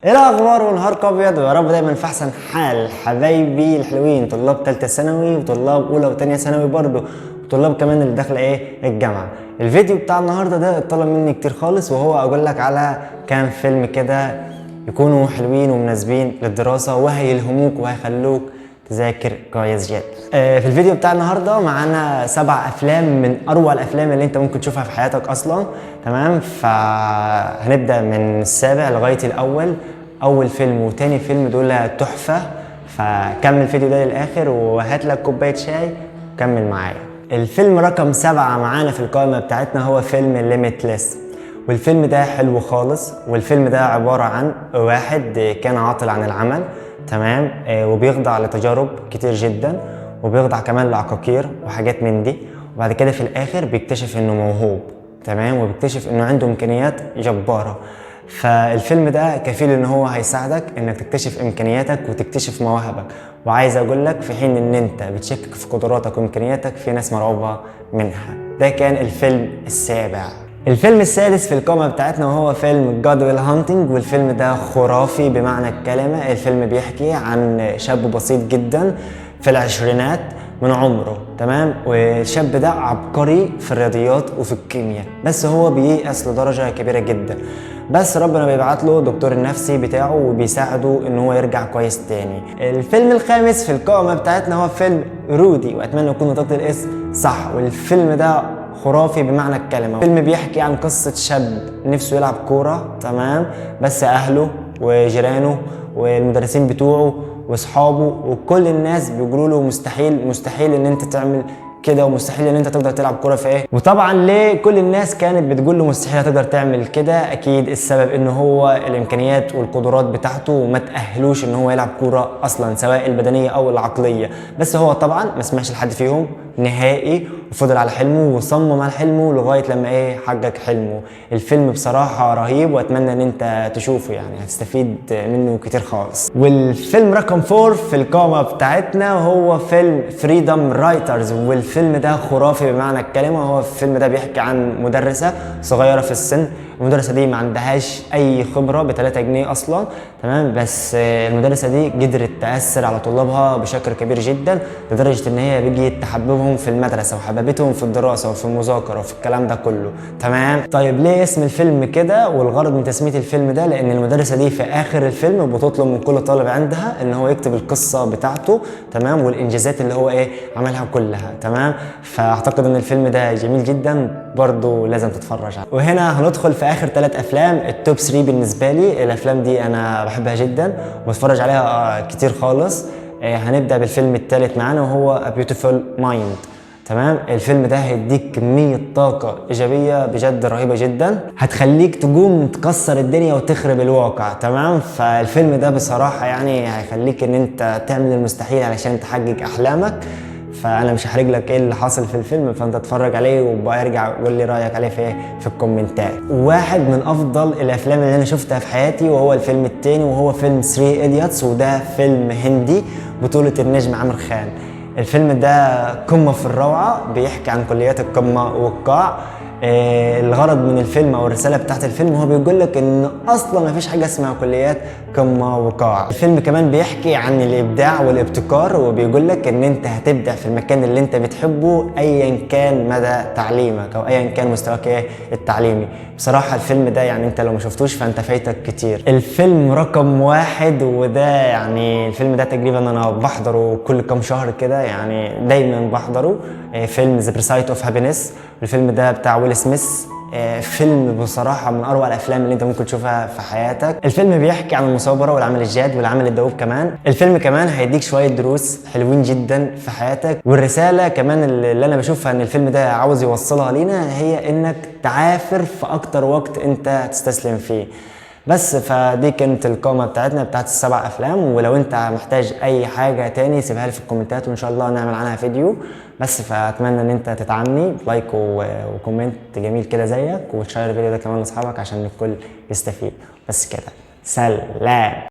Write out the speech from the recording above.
ايه الاخبار ونهارك ابيض ويا رب دايما في احسن حال حبايبي الحلوين طلاب تالتة ثانوي وطلاب اولى وتانية ثانوي برضو وطلاب كمان اللي داخله الجامعه. الفيديو بتاع النهارده ده اتطلب مني كتير خالص وهو اقول لك على كام فيلم كده يكونوا حلوين ومناسبين للدراسه وهيلهموك وهيخلوك تذاكر كويس جدا. في الفيديو بتاع النهارده معانا 7 افلام من اروع الافلام اللي انت ممكن تشوفها في حياتك اصلا. تمام، فهنبدا من السابع لغايه الاول. اول فيلم وتاني فيلم دول تحفه، فكمل الفيديو ده للاخر وهات لك كوبايه شاي وكمل معايا. الفيلم رقم 7 معانا في القائمه بتاعتنا هو فيلم ليميتلس، والفيلم ده حلو خالص. والفيلم ده عباره عن واحد كان عاطل عن العمل، تمام، وبيخضع لتجارب كتير جدا وبيخضع كمان لعقاقير وحاجات من دي، وبعد كده في الاخر بيكتشف انه موهوب، تمام، وبيكتشف انه عنده امكانيات جباره. فالفيلم ده كفيل ان هو هيساعدك انك تكتشف امكانياتك وتكتشف مواهبك. وعايز اقول لك في حين ان انت بتشكك في قدراتك وامكانياتك في ناس مرعوبه منها. ده كان الفيلم السابع. الفيلم السادس في القائمة بتاعتنا وهو فيلم جاد ويل هانتنج، والفيلم ده خرافي بمعنى الكلمة. الفيلم بيحكي عن شاب بسيط جدا في العشرينات من عمره، تمام، والشاب ده عبقري في الرياضيات وفي الكيمياء، بس هو بييأس لدرجة كبيرة جدا، بس ربنا بيبعت له دكتور النفسي بتاعه وبيساعده ان هو يرجع كويس تاني. الفيلم الخامس في القائمة بتاعتنا هو فيلم رودي، واتمنى اكون نطقت الاسم صح. والفيلم ده خرافي بمعنى الكلمة. الفيلم بيحكي عن قصة شاب نفسه يلعب كورة، تمام، بس أهله وجيرانه والمدرسين بتوعه واصحابه وكل الناس بيقولوا له مستحيل مستحيل ان انت تعمل كده، ومستحيل ان انت تقدر تلعب كوره في وطبعا ليه كل الناس كانت بتقول له مستحيل هتقدر تعمل كده؟ اكيد السبب ان هو الامكانيات والقدرات بتاعته ما تاهلوش ان هو يلعب كوره اصلا، سواء البدنيه او العقليه. بس هو طبعا ما سمعش لحد فيهم نهائي وفضل على حلمه وصمم على حلمه لغايه لما حقق حلمه. الفيلم بصراحه رهيب واتمنى ان انت تشوفه، يعني هتستفيد منه كتير خالص. والفيلم رقم 4 في القائمه بتاعتنا هو فيلم فريدم رايترز، والفيلم ده خرافي بمعنى الكلمه. هو الفيلم ده بيحكي عن مدرسه صغيره في السن. المدرسه دي ما عندهاش اي خبره ب 3 جنيه اصلا، تمام، بس المدرسه دي قدرت تاثر على طلابها بشكل كبير جدا لدرجه ان هي بقيت تحببهم في المدرسه وحببتهم في الدراسه وفي المذاكره وفي الكلام ده كله، تمام. طيب ليه اسم الفيلم كده؟ والغرض من تسميه الفيلم ده لان المدرسه دي في اخر الفيلم بتطلب من كل طالب عندها ان هو يكتب القصه بتاعته، تمام، والانجازات اللي هو عملها كلها، تمام. فاعتقد ان الفيلم ده جميل جدا، برضه لازم تتفرج عليه. وهنا هندخل في اخر 3 افلام التوب 3 بالنسبه لي. الافلام دي انا بحبها جدا وبتفرج عليها كتير خالص. هنبدا بالفيلم الثالث معانا وهو A Beautiful Mind، تمام. الفيلم ده هيديك كمية طاقة إيجابية بجد رهيبة جدا، هتخليك تقوم تكسر الدنيا وتخرب الواقع، تمام. فالفيلم ده بصراحة هيخليك إن أنت تعمل المستحيل علشان تحقق أحلامك. فأنا مش هحرج لك إيه اللي حاصل في الفيلم، فأنت اتفرج عليه وبقى ارجع قول لي رأيك عليه في الكومنتات. واحد من أفضل الأفلام اللي أنا شفتها في حياتي وهو الفيلم التاني وهو فيلم 3 إيديوتس، وده فيلم هندي بطولة النجم عامر خان. الفيلم ده قمة في الروعة، بيحكي عن كليات القمة والقاع. الغرض من الفيلم او الرساله بتاعت الفيلم هو بيقول لك ان اصلا ما فيش حاجه اسمها كليات قمه وقاع. الفيلم كمان بيحكي عن الابداع والابتكار، وبيقول لك ان انت هتبدع في المكان اللي انت بتحبه ايا كان مدى تعليمك او ايا كان مستواك التعليمي. بصراحه الفيلم ده انت لو ما شفتوش فانت فايتك كتير. الفيلم رقم 1 وده الفيلم ده تقريبا انا بحضره كل كام شهر كده، دايما بحضره. فيلم ذا برسايت اوف هابينس. الفيلم ده بتاع ويل سميث. فيلم بصراحة من أروع الأفلام اللي أنت ممكن تشوفها في حياتك. الفيلم بيحكي عن المثابرة والعمل الجاد والعمل الدؤوب كمان. الفيلم كمان هيديك شوية دروس حلوين جدا في حياتك. والرسالة كمان اللي أنا بشوفها إن الفيلم ده عاوز يوصلها لينا هي إنك تعافر في أكتر وقت أنت تستسلم فيه. بس فدي كانت القائمة بتاعتنا بتاعت ال7 أفلام، ولو أنت محتاج أي حاجة تاني سيبها لي في الكومنتات وإن شاء الله نعمل عنها فيديو. بس فأتمنى إن أنت تدعمني بلايك وكومنت جميل كده زيك، وتشير الفيديو ده كمان لأصحابك عشان الكل يستفيد. بس كده، سلام.